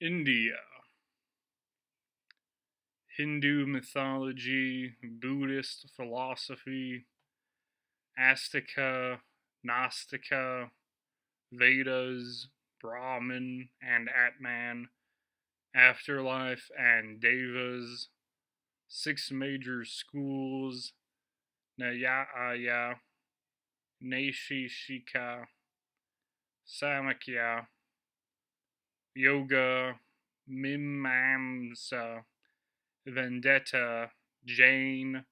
India, Hindu mythology, Buddhist philosophy, Astika, Nastika, Vedas, Brahman and Atman, afterlife and devas, six major schools, Nyaya, Naishishika, Samkhya, Yoga, Mimamsa, Vendetta, Jain,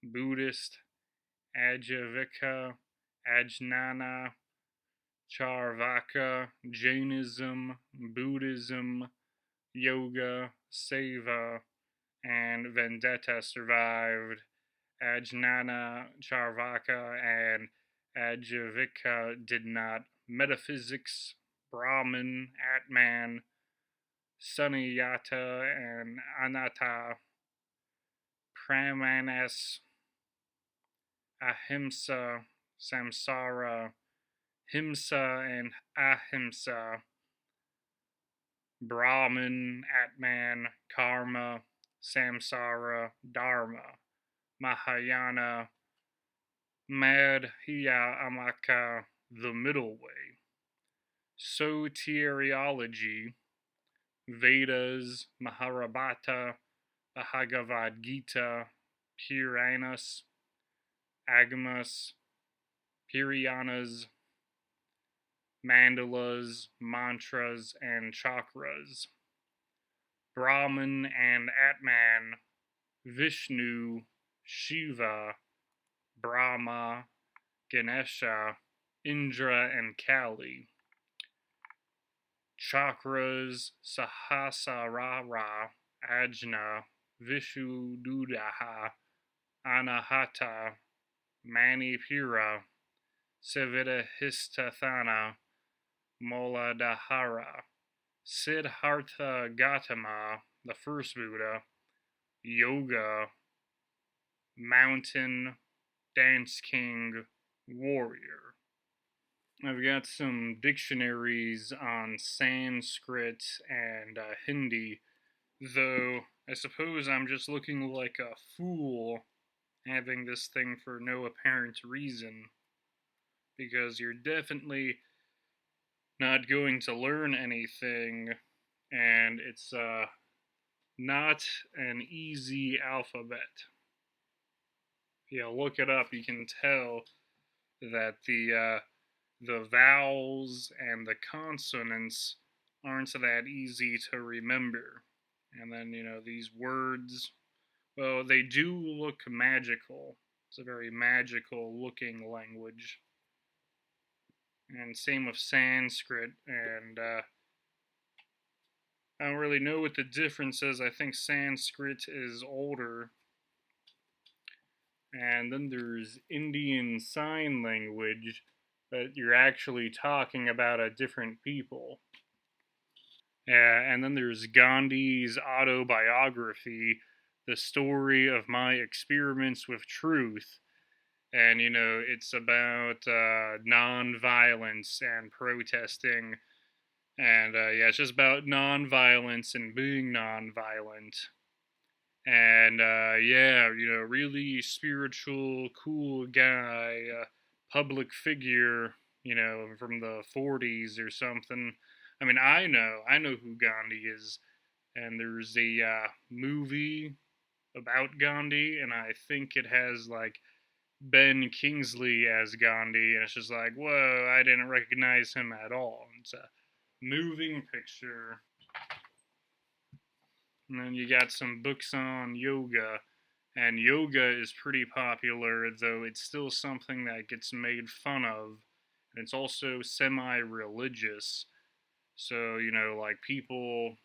Buddhist, Ajivika, Ajnana, Charvaka, Jainism, Buddhism, Yoga, Seva, and Vendetta survived. Ajnana, Charvaka, and Ajivika did not. Metaphysics, Brahman, Atman, Sunyata, and Anatta, Pramanas, Ahimsa, Samsara, Himsa, and Ahimsa, Brahman, Atman, Karma, Samsara, Dharma, Mahayana, Madhya Amaka, the middle way, Soteriology, Vedas, Mahabharata, Bhagavad Gita, Puranas, Agamas, Puranas, Mandalas, Mantras, and Chakras, Brahman and Atman, Vishnu, Shiva, Brahma, Ganesha, Indra, and Kali, Chakras, Sahasrara, Ajna, Vishuddha, Anahata, Manipura, Siddhistathana, Muladhara, Siddhartha Gautama, the first Buddha, Yoga, Mountain, Dance King, Warrior. I've got some dictionaries on Sanskrit and Hindi, though I suppose I'm just looking like a fool having this thing for no apparent reason, because you're definitely not going to learn anything, and it's not an easy alphabet. If you look it up, you can tell that the vowels and the consonants aren't that easy to remember. And then, these words, well, they do look magical. It's a very magical looking language. And same with Sanskrit. And I don't really know what the difference is. I think Sanskrit is older. And then there's Indian Sign Language, but you're actually talking about a different people. And then there's Gandhi's autobiography, The Story of My Experiments with Truth. And, it's about nonviolence and protesting. And, it's just about nonviolence and being nonviolent. And, really spiritual, cool guy, public figure, from the 40s or something. I mean, I know who Gandhi is, and there's a movie about Gandhi, and I think it has like Ben Kingsley as Gandhi, and it's just like, whoa, I didn't recognize him at all. It's a moving picture. And then you got some books on yoga, and yoga is pretty popular, though it's still something that gets made fun of, and it's also semi-religious. So, like people,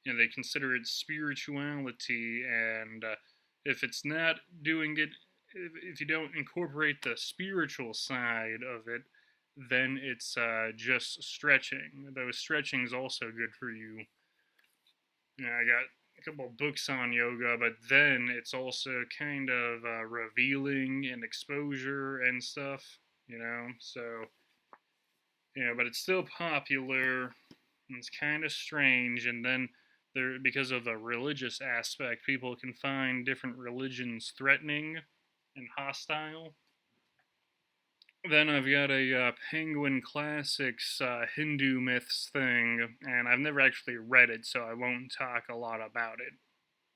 they consider it spirituality, and if it's not doing it, if you don't incorporate the spiritual side of it, then it's just stretching. Though stretching is also good for you. I got a couple of books on yoga, but then it's also kind of revealing and exposure and stuff, So, but it's still popular, It's kind of strange, and then there, because of the religious aspect, people can find different religions threatening and hostile. Then I've got a Penguin Classics Hindu myths thing, and I've never actually read it, so I won't talk a lot about it.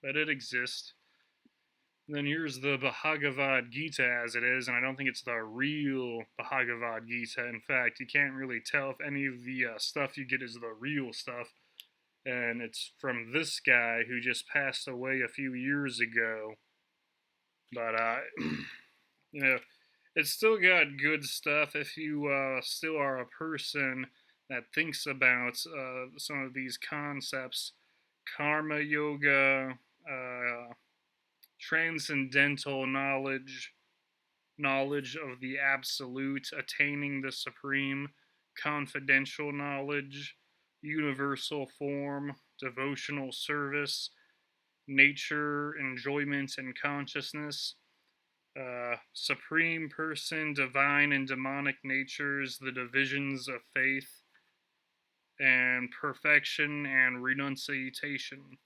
But it exists. Then here's the Bhagavad Gita as it is, and I don't think it's the real Bhagavad Gita. In fact, you can't really tell if any of the stuff you get is the real stuff. And it's from this guy who just passed away a few years ago. But, you know, it's still got good stuff if you still are a person that thinks about some of these concepts. Karma yoga, transcendental knowledge, knowledge of the absolute, attaining the supreme, confidential knowledge, universal form, devotional service, nature, enjoyment, and consciousness, supreme person, divine and demonic natures, the divisions of faith, and perfection and renunciation.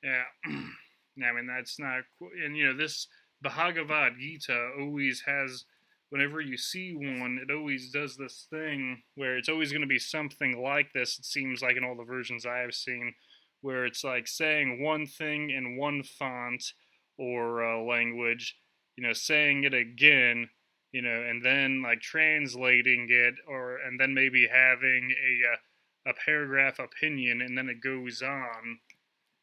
Yeah. I mean, that's not. And, this Bhagavad Gita always has, whenever you see one, it always does this thing where it's always going to be something like this, it seems like in all the versions I have seen, where it's like saying one thing in one font or language, saying it again, and then like translating it, and then maybe having a paragraph opinion, and then it goes on,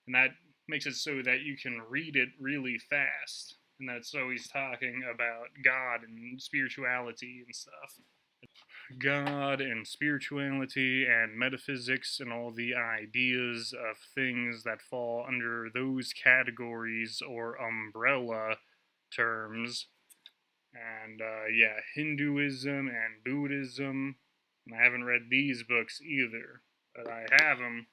and that makes it so that you can read it really fast. And that's always talking about God and spirituality and stuff. God and spirituality and metaphysics and all the ideas of things that fall under those categories or umbrella terms. And yeah, Hinduism and Buddhism. And I haven't read these books either, but I have them.